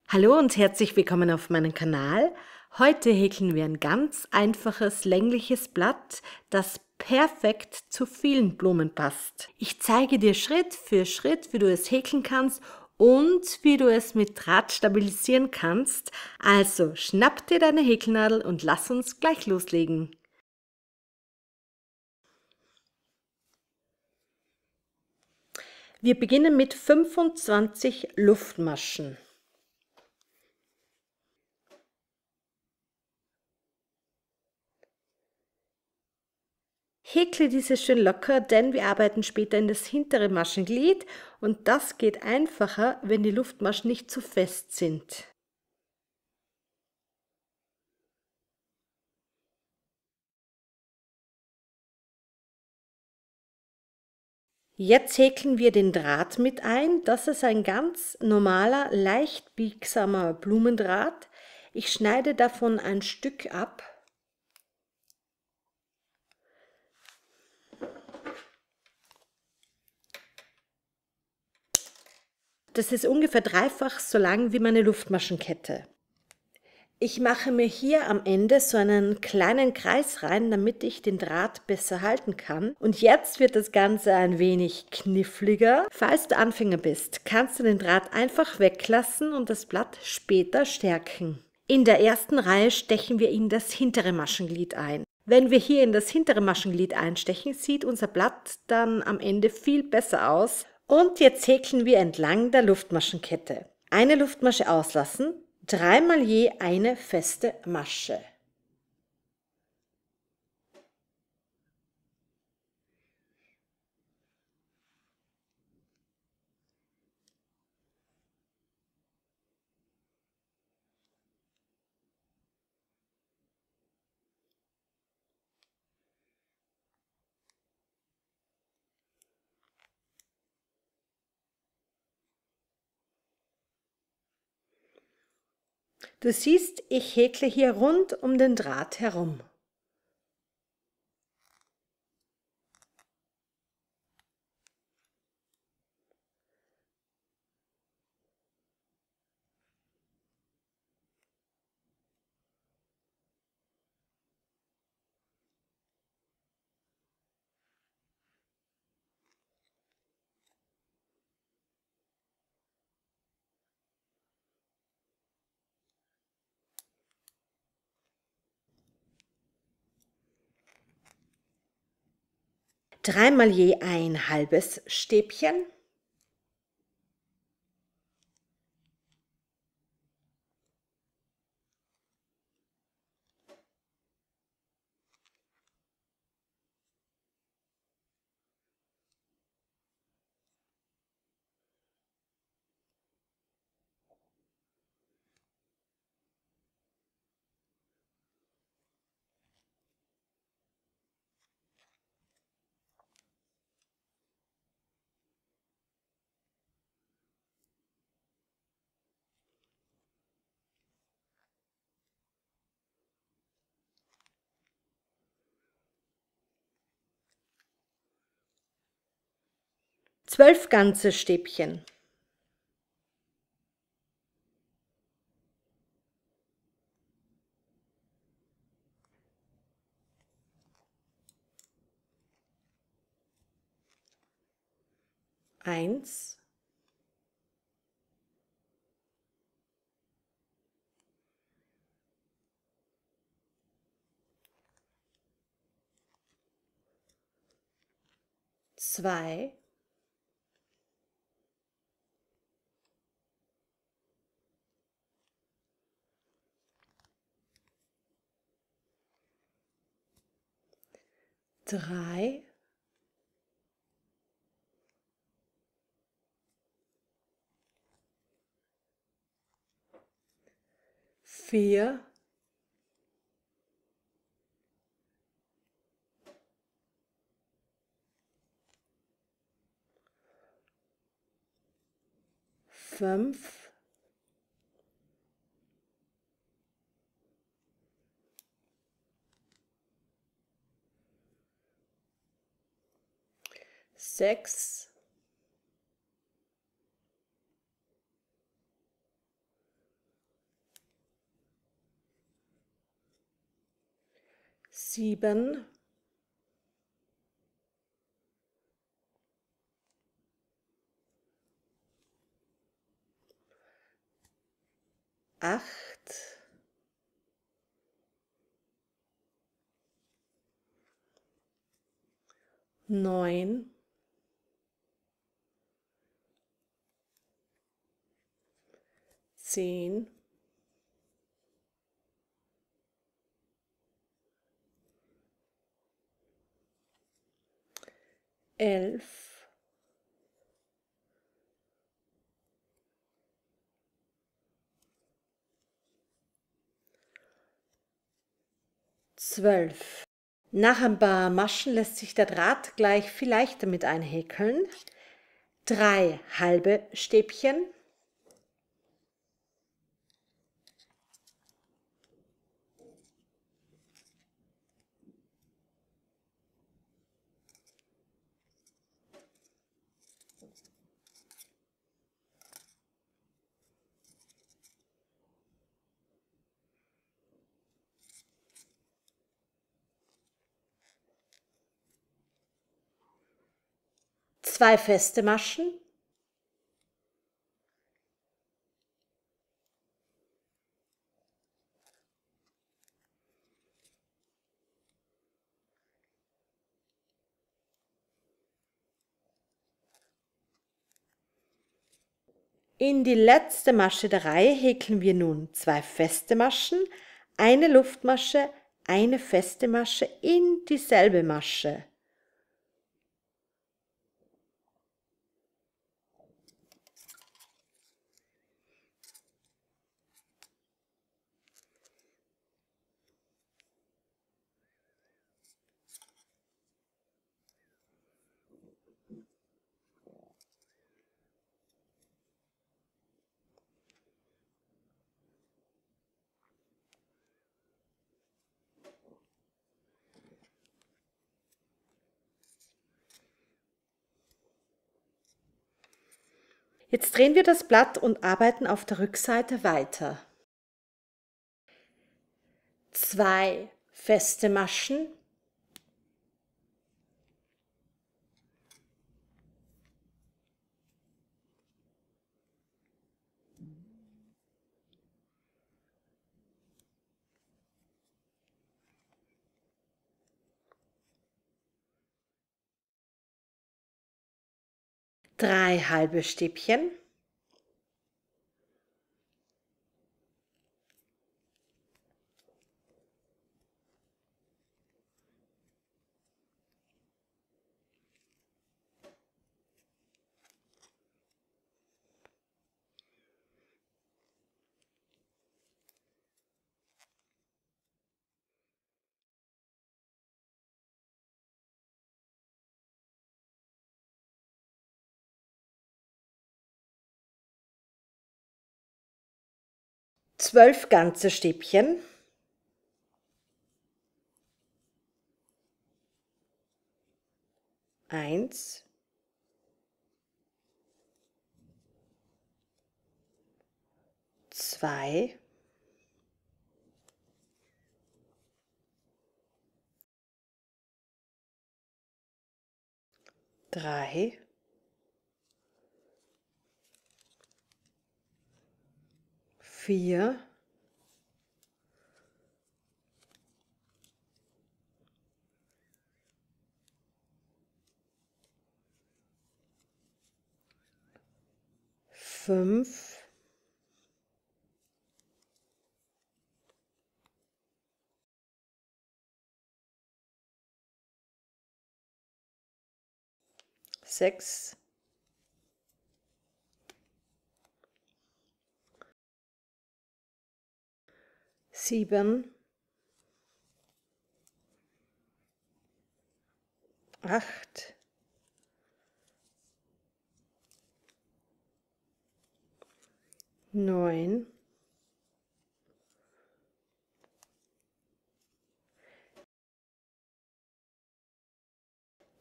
Hallo und herzlich willkommen auf meinem Kanal. Heute häkeln wir ein ganz einfaches längliches Blatt, das perfekt zu vielen Blumen passt. Ich zeige dir Schritt für Schritt, wie du es häkeln kannst und wie du es mit Draht stabilisieren kannst. Also schnapp dir deine Häkelnadel und lass uns gleich loslegen. Wir beginnen mit 25 Luftmaschen. Häkle diese schön locker, denn wir arbeiten später in das hintere Maschenglied und das geht einfacher, wenn die Luftmaschen nicht zu fest sind. Jetzt häkeln wir den Draht mit ein. Das ist ein ganz normaler, leicht biegsamer Blumendraht. Ich schneide davon ein Stück ab. Das ist ungefähr dreifach so lang wie meine Luftmaschenkette. Ich mache mir hier am Ende so einen kleinen Kreis rein, damit ich den Draht besser halten kann. Und jetzt wird das Ganze ein wenig kniffliger. Falls du Anfänger bist, kannst du den Draht einfach weglassen und das Blatt später stärken. In der ersten Reihe stechen wir in das hintere Maschenglied ein. Wenn wir hier in das hintere Maschenglied einstechen, sieht unser Blatt dann am Ende viel besser aus. Und jetzt häkeln wir entlang der Luftmaschenkette. Eine Luftmasche auslassen. Dreimal je eine feste Masche. Du siehst, ich häkle hier rund um den Draht herum. Dreimal je ein halbes Stäbchen. Zwölf ganze Stäbchen. Eins. Zwei. Drei. Vier. Fünf. Sechs. 7, 8, 9, 10, 11, 12. Nach ein paar Maschen lässt sich der Draht gleich viel leichter mit einhäkeln. 3 halbe Stäbchen. Zwei feste Maschen. In die letzte Masche der Reihe häkeln wir nun 2 feste Maschen, eine Luftmasche, eine feste Masche in dieselbe Masche. Jetzt drehen wir das Blatt und arbeiten auf der Rückseite weiter. 2 feste Maschen, drei halbe Stäbchen, zwölf ganze Stäbchen, eins, zwei, drei, vier, fünf, sechs, sieben, acht, neun,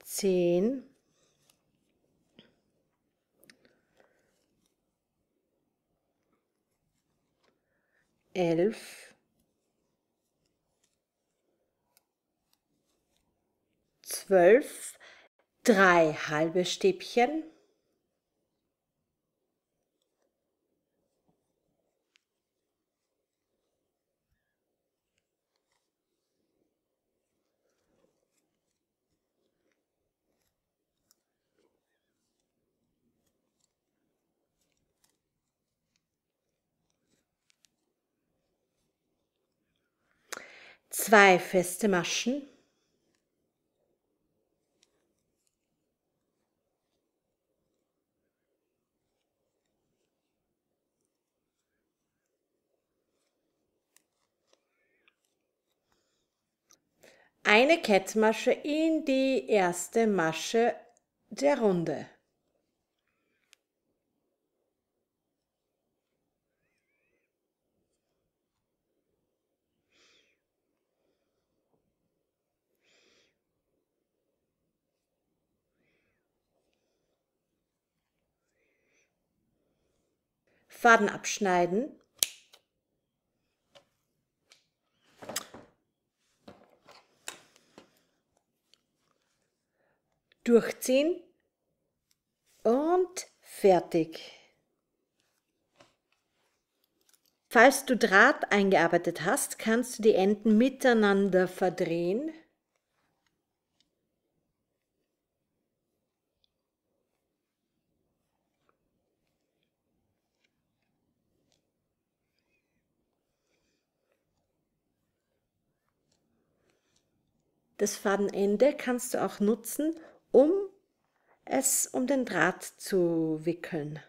10, 11, 12 3 halbe Stäbchen, zwei feste Maschen, eine Kettmasche in die erste Masche der Runde. Faden abschneiden, durchziehen und fertig. Falls du Draht eingearbeitet hast, kannst du die Enden miteinander verdrehen. Das Fadenende kannst du auch nutzen, um es um den Draht zu wickeln.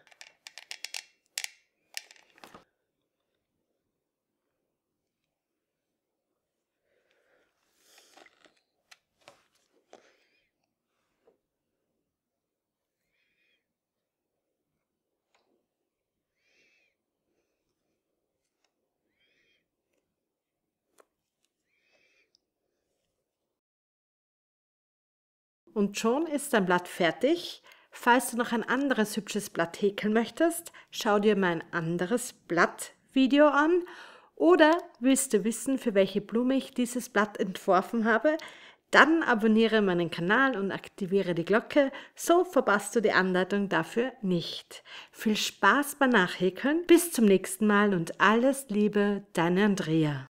Und schon ist dein Blatt fertig. Falls du noch ein anderes hübsches Blatt häkeln möchtest, schau dir mein anderes Blattvideo an. Oder willst du wissen, für welche Blume ich dieses Blatt entworfen habe? Dann abonniere meinen Kanal und aktiviere die Glocke, so verpasst du die Anleitung dafür nicht. Viel Spaß beim Nachhäkeln, bis zum nächsten Mal und alles Liebe, deine Andrea.